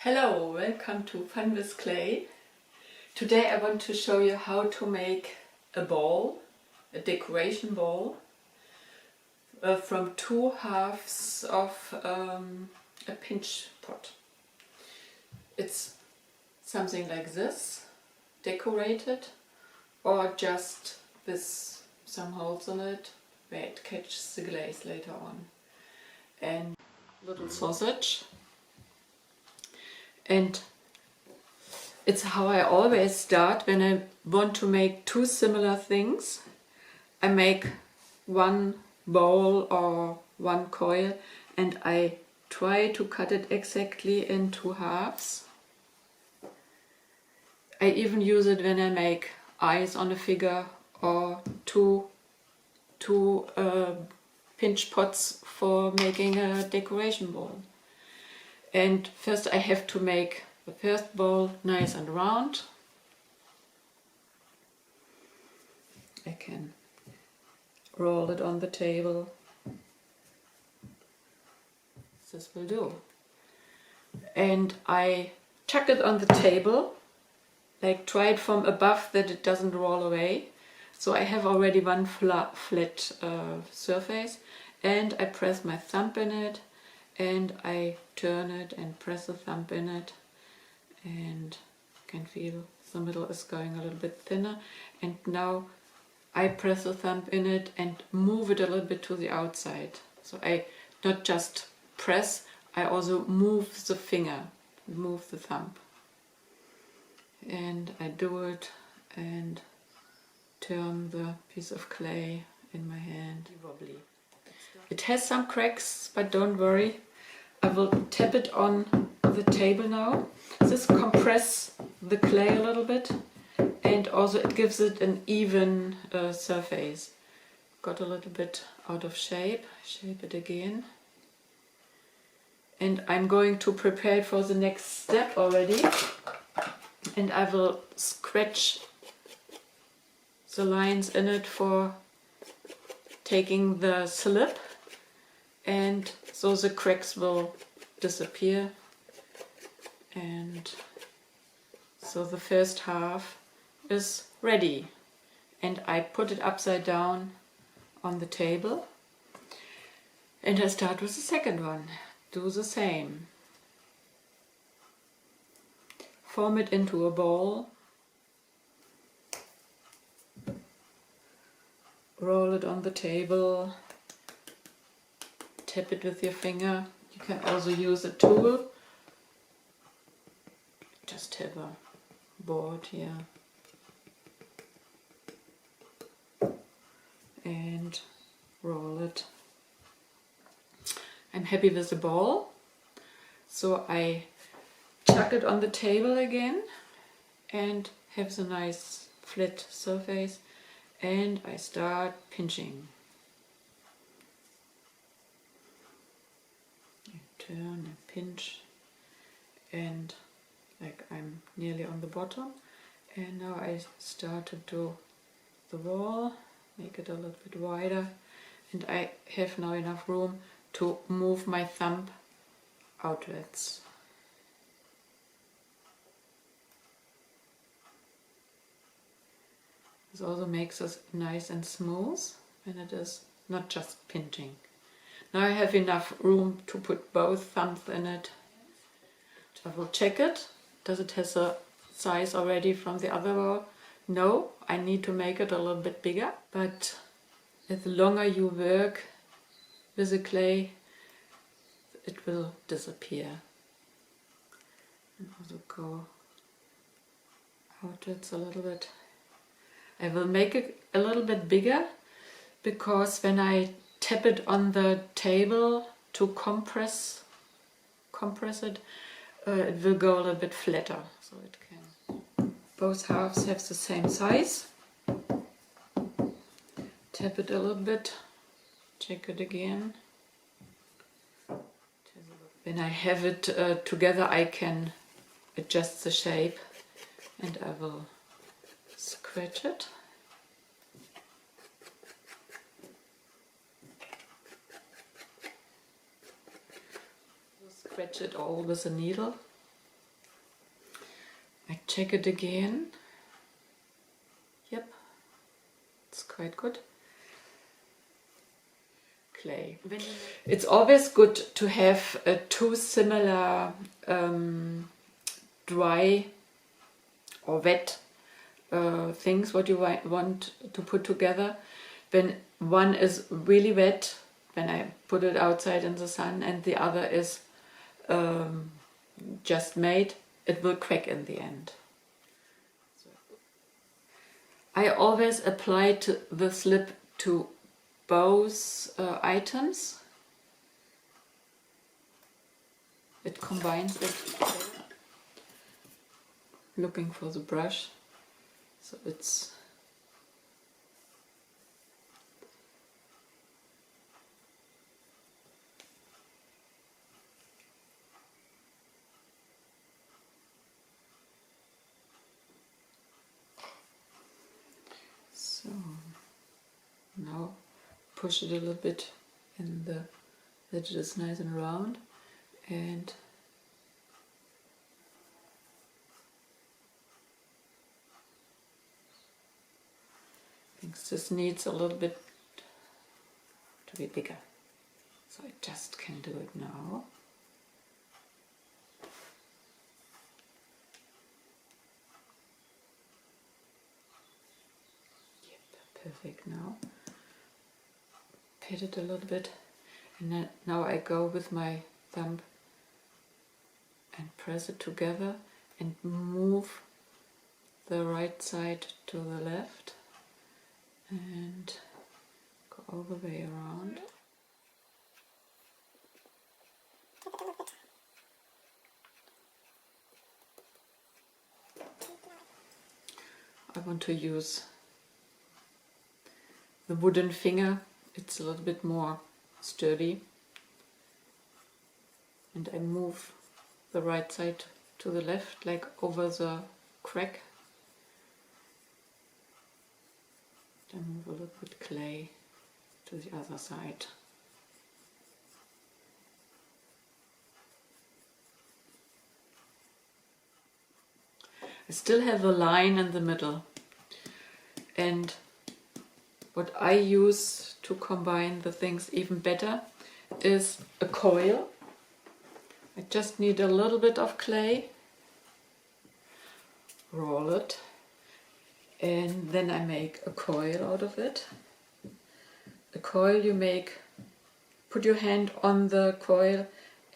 Hello, welcome to Fun with Clay. Today I want to show you how to make a ball, a decoration ball, from two halves of a pinch pot. It's something like this, decorated, or just with some holes in it where it catches the glaze later on. And little sausage. And it's how I always start when I want to make two similar things. I make one bowl or one coil and I try to cut it exactly in two halves. I even use it when I make eyes on a figure or two pinch pots for making a decoration bowl. And first I have to make the first bowl nice and round. I can roll it on the table. This will do. And I chuck it on the table, like try it from above that it doesn't roll away. So I have already one flat surface, and I press my thumb in it and I turn it and press the thumb in it, and you can feel the middle is going a little bit thinner. And now I press the thumb in it and move it a little bit to the outside. So I not just press, I also move the finger, move the thumb. And I do it and turn the piece of clay in my hand. Wobbly. It has some cracks, but don't worry. I will tap it on the table now. This compresses the clay a little bit, and also it gives it an even surface. Got a little bit out of shape. Shape it again. And I'm going to prepare it for the next step already. And I will scratch the lines in it for taking the slip, and so the cracks will disappear. And so the first half is ready, and I put it upside down on the table, and I start with the second one. Do the same. Form it into a ball, roll it on the table, tap it with your finger. You can also use a tool. Just have a board here and roll it. I'm happy with the ball, so I chuck it on the table again and have the nice flat surface, and I start pinching. I turn and pinch, and like I'm nearly on the bottom, and now I start to do the wall, make it a little bit wider, and I have now enough room to move my thumb outwards. This also makes us nice and smooth when it is not just pinching. Now I have enough room to put both thumbs in it. I will check it. Does it have a size already from the other wall? No, I need to make it a little bit bigger. But the longer you work with the clay, it will disappear. And also go outwards a little bit. I will make it a little bit bigger because when I tap it on the table to compress it, it will go a little bit flatter. So it can. Both halves have the same size. Tap it a little bit, check it again. When I have it together, I can adjust the shape, and I will scratch it. Scratch it all with a needle. check it again. Yep, it's quite good. Clay. It's always good to have two similar dry or wet things what you want to put together. When one is really wet, when I put it outside in the sun, and the other is just made, it will crack in the end. I always apply the slip to both items. It combines it together. Looking for the brush, so it's so now push it a little bit in the that it is nice and round, and I think this needs a little bit to be bigger, so I just can do it now. Yep, perfect. Now pat it a little bit, and then now I go with my thumb and press it together and move the right side to the left and go all the way around. I want to use the wooden finger, it's a little bit more sturdy, and I move the right side to the left, like over the crack. Then move a little bit clay to the other side. I still have a line in the middle, and what I use to combine the things even better is a coil. I just need a little bit of clay, roll it, and then I make a coil out of it. A coil you make, put your hand on the coil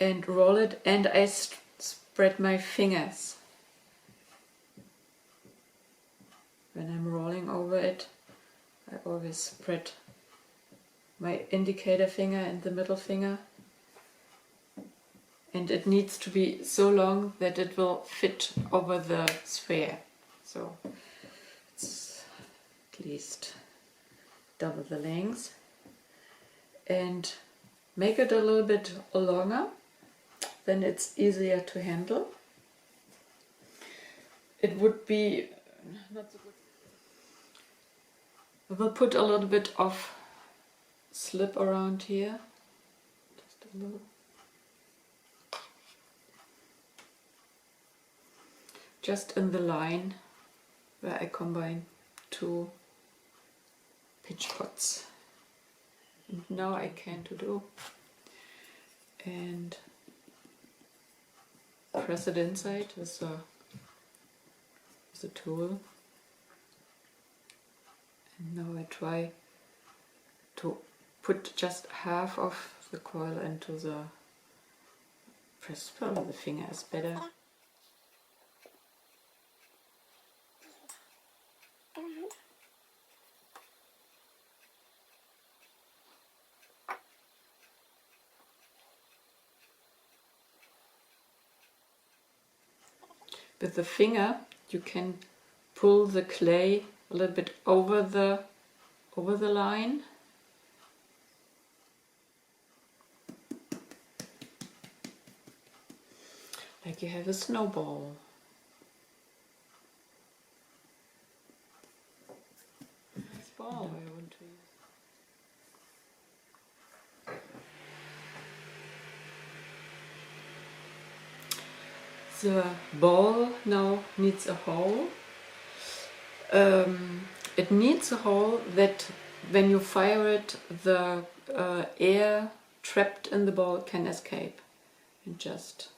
and roll it, and I spread my fingers. When I'm rolling over it, I always spread my indicator finger and the middle finger, and it needs to be so long that it will fit over the sphere. So it's at least double the length, and make it a little bit longer, then it's easier to handle. It would be not so good. I will put a little bit of slip around here, just a little. Just in the line where I combine two pitch pots. And now I can do and press it inside with the tool. And now I try to put just half of the coil into the press. Probably the finger is better. With the finger you can pull the clay a little bit over the line. Like you have a snowball. This ball I want to use. The ball now needs a hole. It needs a hole that when you fire it, the air trapped in the ball can escape. And just